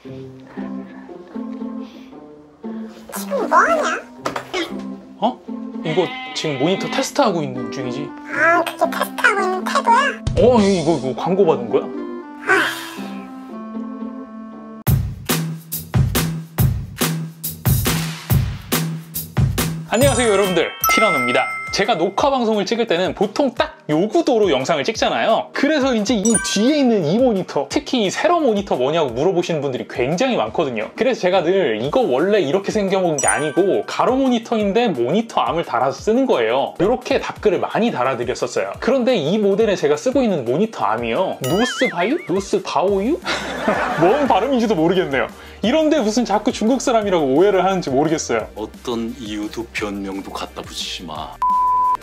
지금 뭐하냐? 어? 이거 지금 모니터 테스트하고 있는 중이지. 아, 그게 테스트하고 있는 태도야? 이거 광고 받은 거야? 안녕하세요 여러분들, 티라노입니다. 제가 녹화 방송을 찍을 때는 보통 딱 요 구도로 영상을 찍잖아요. 그래서 이제 이 뒤에 있는 이 모니터, 특히 이 세로 모니터 뭐냐고 물어보시는 분들이 굉장히 많거든요. 그래서 제가 늘 이거 원래 이렇게 생겨먹은 게 아니고 가로 모니터인데 모니터 암을 달아서 쓰는 거예요. 이렇게 답글을 많이 달아드렸었어요. 그런데 이 모델에 제가 쓰고 있는 모니터 암이요, 노스바유? 노스바오유? 뭔 발음인지도 모르겠네요. 이런데 무슨 자꾸 중국 사람이라고 오해를 하는지 모르겠어요. 어떤 이유도 변명도 갖다 붙이지 마.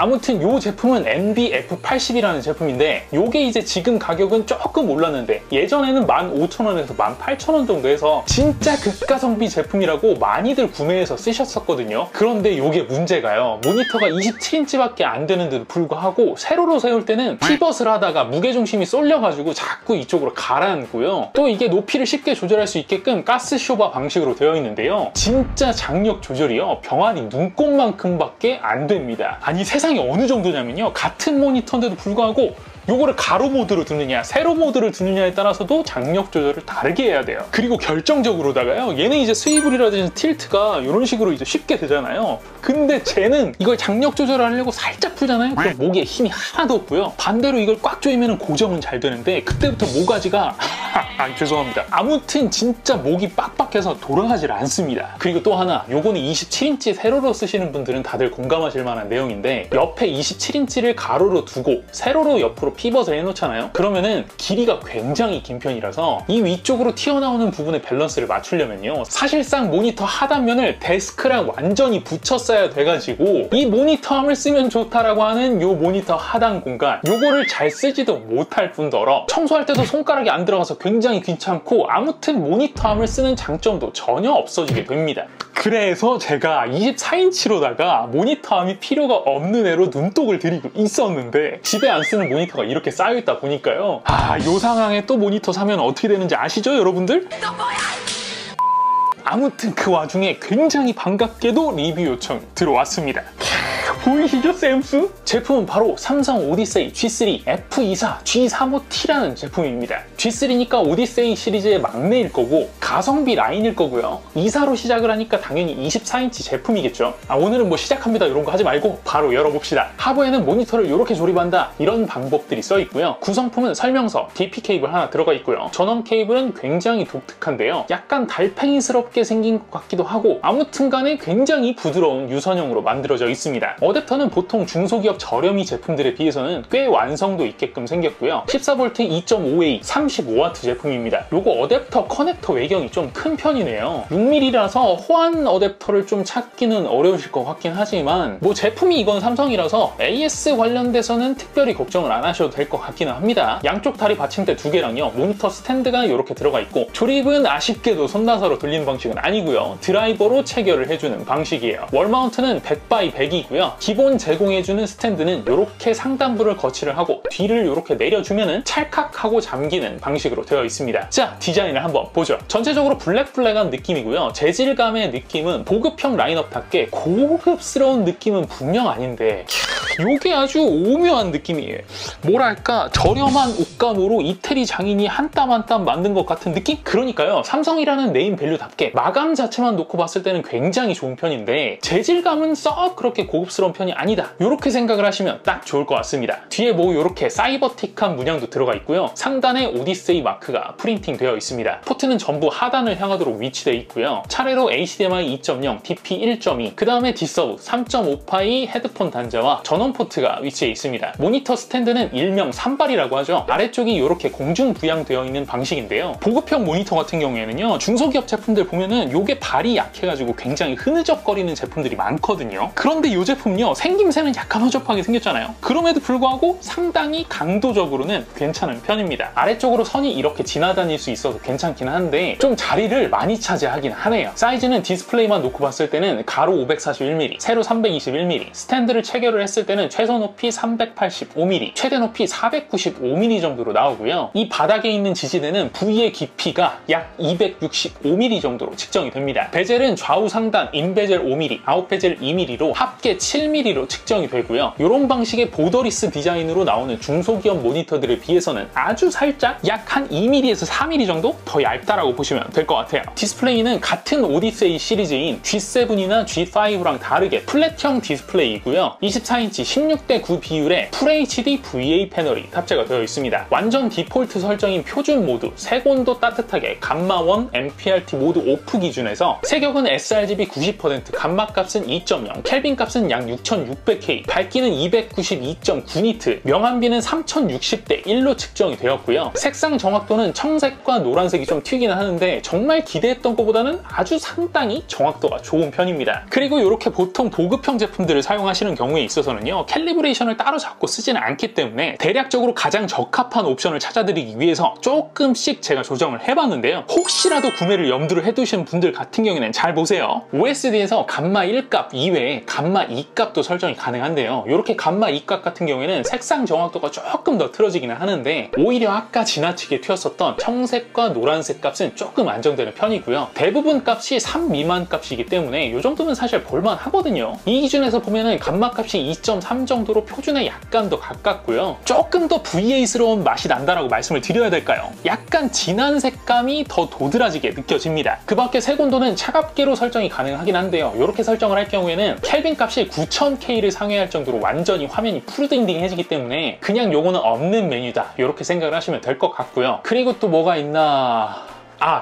아무튼 이 제품은 MB-F80이라는 제품인데 요게 이제 지금 가격은 조금 올랐는데 예전에는 15,000원에서 18,000원 정도 해서 진짜 극가성비 제품이라고 많이들 구매해서 쓰셨었거든요. 그런데 요게 문제가요, 모니터가 27인치밖에 안 되는데도 불구하고 세로로 세울 때는 피벗을 하다가 무게중심이 쏠려가지고 자꾸 이쪽으로 가라앉고요. 또 이게 높이를 쉽게 조절할 수 있게끔 가스쇼바 방식으로 되어 있는데요, 진짜 장력 조절이요 병아리 눈곱만큼밖에 안 됩니다. 아니 세상에 어느 정도냐면요, 같은 모니터인데도 불구하고 요거를 가로 모드로 두느냐 세로 모드를 두느냐에 따라서도 장력 조절을 다르게 해야 돼요. 그리고 결정적으로다가요, 얘는 이제 스위블이라든지 틸트가 이런 식으로 이제 쉽게 되잖아요. 근데 쟤는 이걸 장력 조절을 하려고 살짝 풀잖아요. 그럼 목에 힘이 하나도 없고요. 반대로 이걸 꽉 조이면 고정은 잘 되는데 그때부터 모가지가 죄송합니다. 아무튼 진짜 목이 빡빡해서 돌아가질 않습니다. 그리고 또 하나, 요거는 27인치 세로로 쓰시는 분들은 다들 공감하실 만한 내용인데, 옆에 27인치를 가로로 두고 세로로 옆으로 피벗을 해놓잖아요. 그러면은 길이가 굉장히 긴 편이라서 이 위쪽으로 튀어나오는 부분의 밸런스를 맞추려면요, 사실상 모니터 하단면을 데스크랑 완전히 붙였어야 돼가지고 이 모니터함을 쓰면 좋다라고 하는 요 모니터 하단 공간, 요거를 잘 쓰지도 못할 뿐더러 청소할 때도 손가락이 안 들어가서 굉장히 귀찮고, 아무튼 모니터함을 쓰는 장점도 전혀 없어지게 됩니다. 그래서 제가 24인치로다가 모니터함이 필요가 없는 애로 눈독을 들이고 있었는데, 집에 안 쓰는 모니터가 이렇게 쌓여있다 보니까요, 요 상황에 또 모니터 사면 어떻게 되는지 아시죠 여러분들? 아무튼 그 와중에 굉장히 반갑게도 리뷰 요청 들어왔습니다. 보이시죠 샘스? 제품은 바로 삼성 오디세이 G3 F24 G35T라는 제품입니다. G3니까 오디세이 시리즈의 막내일 거고 가성비 라인일 거고요. 24로 시작을 하니까 당연히 24인치 제품이겠죠. 오늘은 뭐 시작합니다 이런 거 하지 말고 바로 열어봅시다. 하부에는 모니터를 이렇게 조립한다, 이런 방법들이 써 있고요. 구성품은 설명서, DP 케이블 하나 들어가 있고요. 전원 케이블은 굉장히 독특한데요, 약간 달팽이스럽게 생긴 것 같기도 하고, 아무튼 간에 굉장히 부드러운 유선형으로 만들어져 있습니다. 어댑터는 보통 중소기업 저렴이 제품들에 비해서는 꽤 완성도 있게끔 생겼고요. 14V 2.5A 35W 제품입니다. 요거 어댑터 커넥터 외경이 좀 큰 편이네요. 6mm라서 호환 어댑터를 좀 찾기는 어려우실 것 같긴 하지만 뭐 제품이 이건 삼성이라서 AS 관련돼서는 특별히 걱정을 안 하셔도 될 것 같기는 합니다. 양쪽 다리 받침대 2개랑요 모니터 스탠드가 이렇게 들어가 있고, 조립은 아쉽게도 손나사로 돌리는 방식은 아니고요, 드라이버로 체결을 해주는 방식이에요. 월마운트는 100x100이고요 기본 제공해주는 스탠드는 이렇게 상단부를 거치를 하고 뒤를 이렇게 내려주면은 찰칵하고 잠기는 방식으로 되어 있습니다. 자, 디자인을 한번 보죠. 전체적으로 블랙블랙한 느낌이고요. 재질감의 느낌은 보급형 라인업답게 고급스러운 느낌은 분명 아닌데 요게 아주 오묘한 느낌이에요. 뭐랄까, 저렴한 옷감으로 이태리 장인이 한 땀 한 땀 만든 것 같은 느낌? 그러니까요, 삼성이라는 네임 밸류답게 마감 자체만 놓고 봤을 때는 굉장히 좋은 편인데 재질감은 썩 그렇게 고급스러운 편이 아니다, 이렇게 생각을 하시면 딱 좋을 것 같습니다. 뒤에 뭐 이렇게 사이버틱한 문양도 들어가 있고요. 상단에 오디세이 마크가 프린팅 되어 있습니다. 포트는 전부 하단을 향하도록 위치되어 있고요. 차례로 HDMI 2.0, DP 1.2, 그 다음에 D서브 3.5파이 헤드폰 단자와 전원 포트가 위치해 있습니다. 모니터 스탠드는 일명 산발이라고 하죠. 아래쪽이 이렇게 공중 부양되어 있는 방식인데요. 보급형 모니터 같은 경우에는요, 중소기업 제품들 보면은 요게 발이 약해가지고 굉장히 흐느적거리는 제품들이 많거든요. 그런데 이 제품요, 생김새는 약간 허접하게 생겼잖아요. 그럼에도 불구하고 상당히 강도적으로는 괜찮은 편입니다. 아래쪽으로 선이 이렇게 지나다닐 수 있어서 괜찮긴 한데 좀 자리를 많이 차지하긴 하네요. 사이즈는 디스플레이만 놓고 봤을 때는 가로 541mm, 세로 321mm, 스탠드를 체결을 했을 때는 디스플레이는 최소 높이 385mm, 최대 높이 495mm 정도로 나오고요. 이 바닥에 있는 지지대는 부위의 깊이가 약 265mm 정도로 측정이 됩니다. 베젤은 좌우 상단 인베젤 5mm, 아웃베젤 2mm로 합계 7mm로 측정이 되고요. 이런 방식의 보더리스 디자인으로 나오는 중소기업 모니터들에 비해서는 아주 살짝 약 한 2mm에서 4mm 정도 더 얇다라고 보시면 될 것 같아요. 디스플레이는 같은 오디세이 시리즈인 G7이나 G5랑 다르게 플랫형 디스플레이이고요. 24인치 16:9 비율의 FHD VA 패널이 탑재가 되어 있습니다. 완전 디폴트 설정인 표준 모드, 색온도 따뜻하게 감마1 MPRT 모드 오프 기준에서 색역은 sRGB 90%, 감마값은 2.0, 켈빈 값은 약 6600K, 밝기는 292.9니트, 명암비는 3060:1로 측정이 되었고요. 색상 정확도는 청색과 노란색이 좀 튀기는 하는데 정말 기대했던 것보다는 아주 상당히 정확도가 좋은 편입니다. 그리고 이렇게 보통 보급형 제품들을 사용하시는 경우에 있어서는요, 캘리브레이션을 따로 잡고 쓰지는 않기 때문에 대략적으로 가장 적합한 옵션을 찾아드리기 위해서 조금씩 제가 조정을 해봤는데요. 혹시라도 구매를 염두를 해두시는 분들 같은 경우에는 잘 보세요. OSD에서 감마 1값 이외에 감마 2값도 설정이 가능한데요. 이렇게 감마 2값 같은 경우에는 색상 정확도가 조금 더 틀어지기는 하는데 오히려 아까 지나치게 튀었었던 청색과 노란색 값은 조금 안정되는 편이고요. 대부분 값이 3 미만 값이기 때문에 이 정도면 사실 볼만 하거든요. 이 기준에서 보면은 감마 값이 2.3 정도로 표준에 약간 더 가깝고요. 조금 더 VA스러운 맛이 난다라고 말씀을 드려야 될까요? 약간 진한 색감이 더 도드라지게 느껴집니다. 그 밖에 색온도는 차갑게로 설정이 가능하긴 한데요. 이렇게 설정을 할 경우에는 켈빈 값이 9000K를 상회할 정도로 완전히 화면이 푸르딩딩해지기 때문에 그냥 요거는 없는 메뉴다, 이렇게 생각을 하시면 될 것 같고요. 그리고 또 뭐가 있나...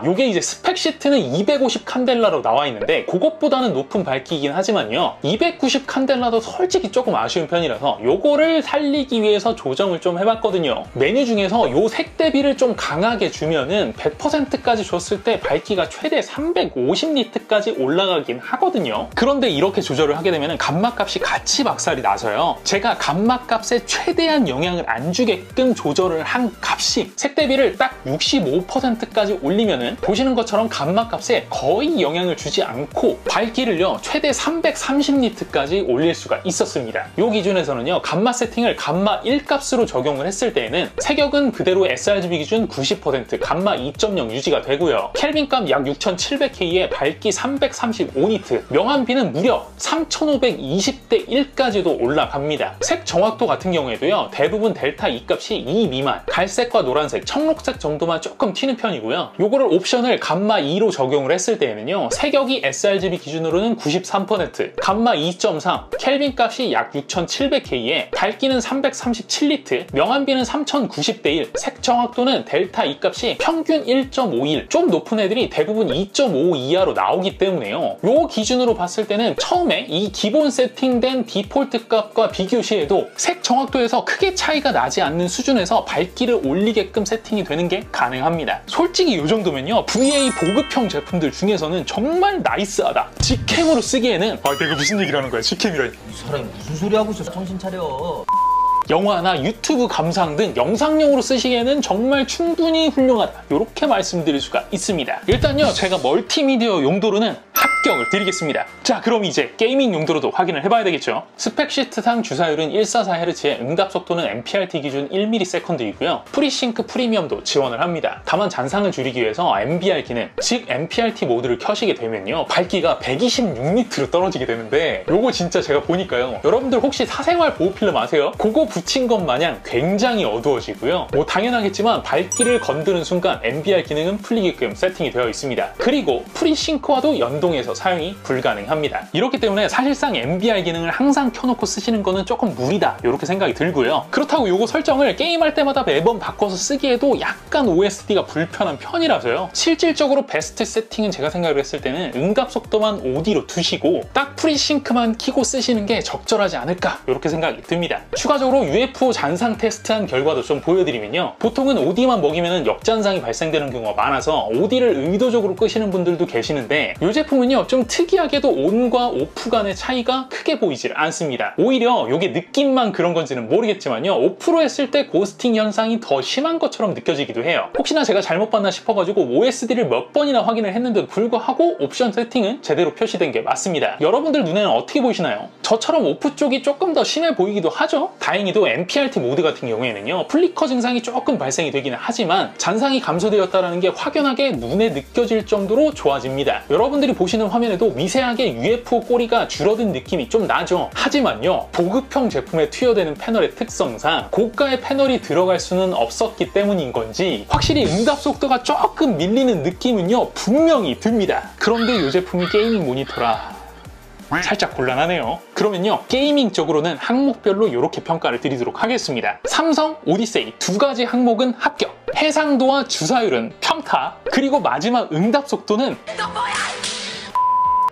요게 이제 스펙 시트는 250 칸델라로 나와 있는데 그것보다는 높은 밝기이긴 하지만요, 290 칸델라도 솔직히 조금 아쉬운 편이라서 요거를 살리기 위해서 조정을 좀 해봤거든요. 메뉴 중에서 요 색 대비를 좀 강하게 주면은 100%까지 줬을 때 밝기가 최대 350니트까지 올라가긴 하거든요. 그런데 이렇게 조절을 하게 되면 감마 값이 같이 박살이 나서요, 제가 감마 값에 최대한 영향을 안 주게끔 조절을 한 값이 색 대비를 딱 65%까지 올리면 보시는 것처럼 감마 값에 거의 영향을 주지 않고 밝기를요 최대 330니트까지 올릴 수가 있었습니다. 이 기준에서는요, 감마 세팅을 감마 1값으로 적용을 했을 때에는 색역은 그대로 sRGB 기준 90%, 감마 2.0 유지가 되고요. 켈빈 값 약 6700K에 밝기 335니트, 명암비는 무려 3520:1까지도 올라갑니다. 색 정확도 같은 경우에도요, 대부분 델타 2값이 2 미만, 갈색과 노란색, 청록색 정도만 조금 튀는 편이고요. 요거를 옵션을 감마 2로 적용을 했을 때에는요, 색역이 sRGB 기준으로는 93%, 감마 2.3, 켈빈 값이 약 6700K에 밝기는 337니트, 명암비는 3090:1, 색 정확도는 델타 2값이 평균 1.51, 좀 높은 애들이 대부분 2.5 이하로 나오기 때문에요. 요 기준으로 봤을 때는 처음에 이 기본 세팅된 디폴트 값과 비교 시에도 색 정확도에서 크게 차이가 나지 않는 수준에서 밝기를 올리게끔 세팅이 되는 게 가능합니다. 솔직히 이 정도면요, VA 보급형 제품들 중에서는 정말 나이스하다. 직캠으로 쓰기에는 내가 무슨 얘기를 하는 거야, 직캠이라니. 이 사람이 무슨 소리 하고 있어? 정신 차려. 영화나 유튜브 감상 등 영상용으로 쓰시기에는 정말 충분히 훌륭하다, 이렇게 말씀드릴 수가 있습니다. 일단요, 제가 멀티미디어 용도로는 합격을 드리겠습니다. 자, 그럼 이제 게이밍 용도로도 확인을 해봐야 되겠죠. 스펙 시트상 주사율은 144Hz에 응답 속도는 MPRT 기준 1ms/s이고요. 프리싱크 프리미엄도 지원을 합니다. 다만 잔상을 줄이기 위해서 MBR 기능, 즉 MPRT 모드를 켜시게 되면요, 밝기가 126니트로 떨어지게 되는데 요거 진짜 제가 보니까요, 여러분들 혹시 사생활 보호 필름 아세요? 그거 붙인 것 마냥 굉장히 어두워지고요. 뭐 당연하겠지만 밝기를 건드는 순간 MBR 기능은 풀리게끔 세팅이 되어 있습니다. 그리고 프리싱크와도 연동해서 사용이 불가능합니다. 이렇기 때문에 사실상 MBR 기능을 항상 켜놓고 쓰시는 거는 조금 무리다, 이렇게 생각이 들고요. 그렇다고 요거 설정을 게임할 때마다 매번 바꿔서 쓰기에도 약간 OSD가 불편한 편이라서요, 실질적으로 베스트 세팅은 제가 생각을 했을 때는 응답 속도만 5D로 두시고 딱 프리싱크만 켜고 쓰시는 게 적절하지 않을까, 이렇게 생각이 듭니다. 추가적으로 UFO 잔상 테스트한 결과도 좀 보여드리면요, 보통은 OD만 먹이면 역잔상이 발생되는 경우가 많아서 OD를 의도적으로 끄시는 분들도 계시는데 이 제품은요, 그런데요, 좀 특이하게도 온과 오프 간의 차이가 크게 보이질 않습니다. 오히려 이게 느낌만 그런 건지는 모르겠지만요, 오프로 했을 때 고스팅 현상이 더 심한 것처럼 느껴지기도 해요. 혹시나 제가 잘못 봤나 싶어가지고 OSD를 몇 번이나 확인을 했는데도 불구하고 옵션 세팅은 제대로 표시된 게 맞습니다. 여러분들 눈에는 어떻게 보이시나요? 저처럼 오프 쪽이 조금 더 심해 보이기도 하죠? 다행히도 MPRT 모드 같은 경우에는요, 플리커 증상이 조금 발생이 되기는 하지만 잔상이 감소되었다는 게 확연하게 눈에 느껴질 정도로 좋아집니다. 여러분들이 보시는 화면에도 미세하게 UFO 꼬리가 줄어든 느낌이 좀 나죠? 하지만요, 보급형 제품에 투여되는 패널의 특성상 고가의 패널이 들어갈 수는 없었기 때문인 건지 확실히 응답 속도가 조금 밀리는 느낌은요 분명히 듭니다. 그런데 이 제품이 게이밍 모니터라 살짝 곤란하네요. 그러면요, 게이밍적으로는 항목별로 이렇게 평가를 드리도록 하겠습니다. 삼성 오디세이 두 가지 항목은 합격, 해상도와 주사율은 평타, 그리고 마지막 응답 속도는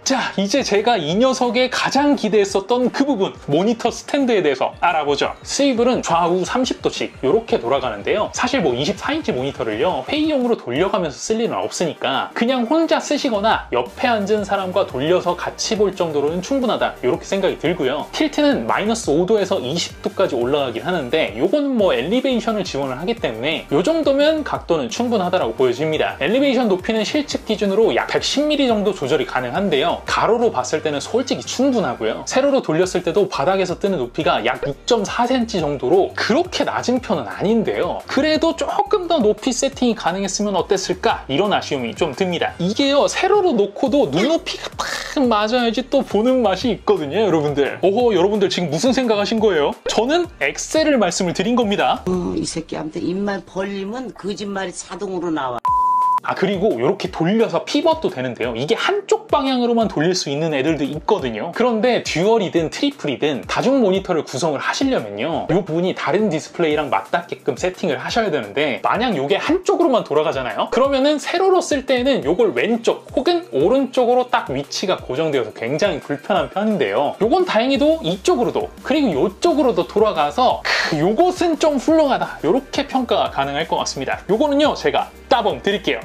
자, 이제 제가 이 녀석에 가장 기대했었던 그 부분, 모니터 스탠드에 대해서 알아보죠. 스위블은 좌우 30도씩 이렇게 돌아가는데요, 사실 뭐 24인치 모니터를요 회의용으로 돌려가면서 쓸 일은 없으니까 그냥 혼자 쓰시거나 옆에 앉은 사람과 돌려서 같이 볼 정도로는 충분하다, 이렇게 생각이 들고요. 틸트는 마이너스 5도에서 20도까지 올라가긴 하는데 요거는 뭐 엘리베이션을 지원을 하기 때문에 요 정도면 각도는 충분하다라고 보여집니다. 엘리베이션 높이는 실측 기준으로 약 110mm 정도 조절이 가능한데요, 가로로 봤을 때는 솔직히 충분하고요. 세로로 돌렸을 때도 바닥에서 뜨는 높이가 약 6.4cm 정도로 그렇게 낮은 편은 아닌데요, 그래도 조금 더 높이 세팅이 가능했으면 어땠을까, 이런 아쉬움이 좀 듭니다. 이게요, 세로로 놓고도 눈높이가 딱 맞아야지 또 보는 맛이 있거든요, 여러분들. 오호, 여러분들 지금 무슨 생각하신 거예요? 저는 엑셀을 말씀을 드린 겁니다. 이 새끼한테 입만 벌리면 거짓말이 자동으로 나와. 그리고 이렇게 돌려서 피벗도 되는데요, 이게 한쪽 방향으로만 돌릴 수 있는 애들도 있거든요. 그런데 듀얼이든 트리플이든 다중 모니터를 구성을 하시려면요, 이 부분이 다른 디스플레이랑 맞닿게끔 세팅을 하셔야 되는데, 만약 이게 한쪽으로만 돌아가잖아요, 그러면은 세로로 쓸 때는 이걸 왼쪽 혹은 오른쪽으로 딱 위치가 고정되어서 굉장히 불편한 편인데요, 이건 다행히도 이쪽으로도 그리고 이쪽으로도 돌아가서 요것은 좀 훌륭하다, 이렇게 평가가 가능할 것 같습니다. 요거는요 제가 따봉 드릴게요.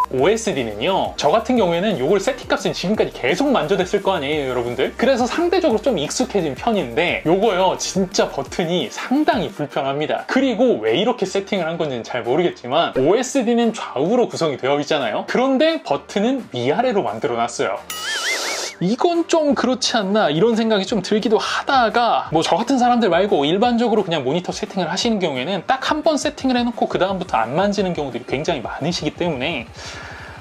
OSD는요, 저 같은 경우에는 이걸 세팅값은 지금까지 계속 만져댔을 거 아니에요, 여러분들. 그래서 상대적으로 좀 익숙해진 편인데 요거요 진짜 버튼이 상당히 불편합니다. 그리고 왜 이렇게 세팅을 한 건지는 잘 모르겠지만 OSD는 좌우로 구성이 되어 있잖아요, 그런데 버튼은 위아래로 만들어 놨어요. 이건 좀 그렇지 않나, 이런 생각이 좀 들기도 하다가, 뭐 저 같은 사람들 말고 일반적으로 그냥 모니터 세팅을 하시는 경우에는 딱 한 번 세팅을 해놓고 그 다음부터 안 만지는 경우들이 굉장히 많으시기 때문에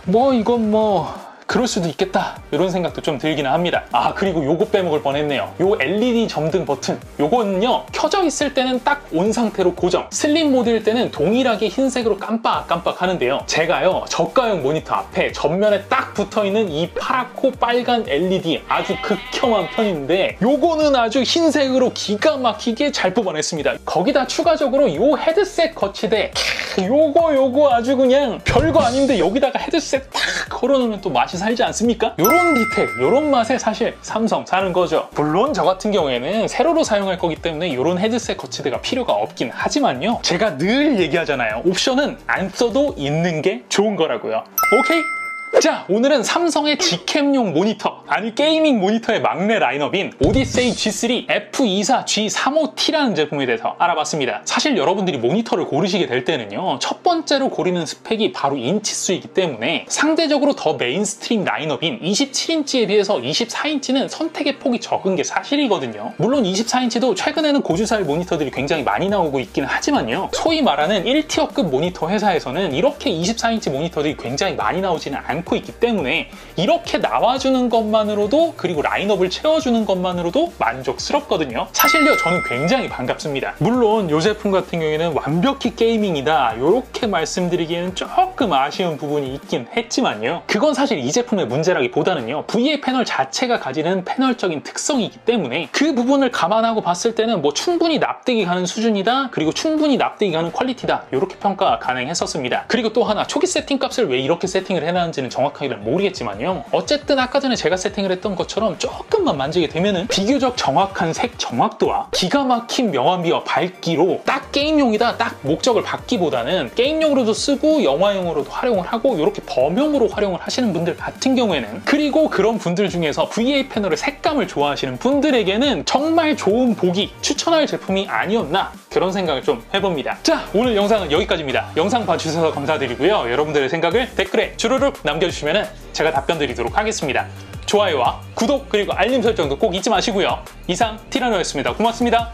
뭐 이건 뭐 그럴 수도 있겠다, 이런 생각도 좀 들기는 합니다. 그리고 요거 빼먹을 뻔했네요. 요 LED 점등 버튼, 요거는요 켜져 있을 때는 딱 온 상태로 고정, 슬림 모드일 때는 동일하게 흰색으로 깜빡깜빡 하는데요, 제가요 저가형 모니터 앞에 전면에 딱 붙어있는 이 파랗고 빨간 LED 아주 극혐한 편인데, 요거는 아주 흰색으로 기가 막히게 잘 뽑아냈습니다. 거기다 추가적으로 요 헤드셋 거치대, 요거 아주 그냥 별거 아닌데 여기다가 헤드셋 딱 걸어놓으면 또 맛이 살지 않습니까? 요런 디테일, 요런 맛에 사실 삼성 사는 거죠. 물론 저 같은 경우에는 세로로 사용할 거기 때문에 요런 헤드셋 거치대가 필요가 없긴 하지만요, 제가 늘 얘기하잖아요, 옵션은 안 써도 있는 게 좋은 거라고요. 오케이? 자, 오늘은 삼성의 G캠용 모니터, 아니 게이밍 모니터의 막내 라인업인 오디세이 G3 F24 G35T라는 제품에 대해서 알아봤습니다. 사실 여러분들이 모니터를 고르시게 될 때는요, 첫 번째로 고르는 스펙이 바로 인치수이기 때문에 상대적으로 더 메인스트림 라인업인 27인치에 비해서 24인치는 선택의 폭이 적은 게 사실이거든요. 물론 24인치도 최근에는 고주사율 모니터들이 굉장히 많이 나오고 있긴 하지만요, 소위 말하는 1티어급 모니터 회사에서는 이렇게 24인치 모니터들이 굉장히 많이 나오지는 않고 있기 때문에 이렇게 나와주는 것만으로도, 그리고 라인업을 채워주는 것만으로도 만족스럽거든요. 사실요, 저는 굉장히 반갑습니다. 물론 이 제품 같은 경우에는 완벽히 게이밍이다, 이렇게 말씀드리기에는 조금 아쉬운 부분이 있긴 했지만요, 그건 사실 이 제품의 문제라기보다는요, VA 패널 자체가 가지는 패널적인 특성이기 때문에 그 부분을 감안하고 봤을 때는 뭐 충분히 납득이 가는 수준이다, 그리고 충분히 납득이 가는 퀄리티다, 이렇게 평가가 가능했었습니다. 그리고 또 하나, 초기 세팅 값을 왜 이렇게 세팅을 해놨는지는 되는지는 정확하게는 모르겠지만요. 어쨌든 아까 전에 제가 세팅을 했던 것처럼 조금만 만지게 되면은 비교적 정확한 색 정확도와 기가 막힌 명암비와 밝기로 딱 게임용이다, 딱 목적을 받기보다는 게임용으로도 쓰고 영화용으로도 활용을 하고 이렇게 범용으로 활용을 하시는 분들 같은 경우에는, 그리고 그런 분들 중에서 VA 패널의 색감을 좋아하시는 분들에게는 정말 좋은 보기, 추천할 제품이 아니었나 그런 생각을 좀 해봅니다. 자, 오늘 영상은 여기까지입니다. 영상 봐주셔서 감사드리고요. 여러분들의 생각을 댓글에 주르륵 남겨주시면 제가 답변 드리도록 하겠습니다. 좋아요와 구독 그리고 알림 설정도 꼭 잊지 마시고요. 이상 티라노였습니다. 고맙습니다.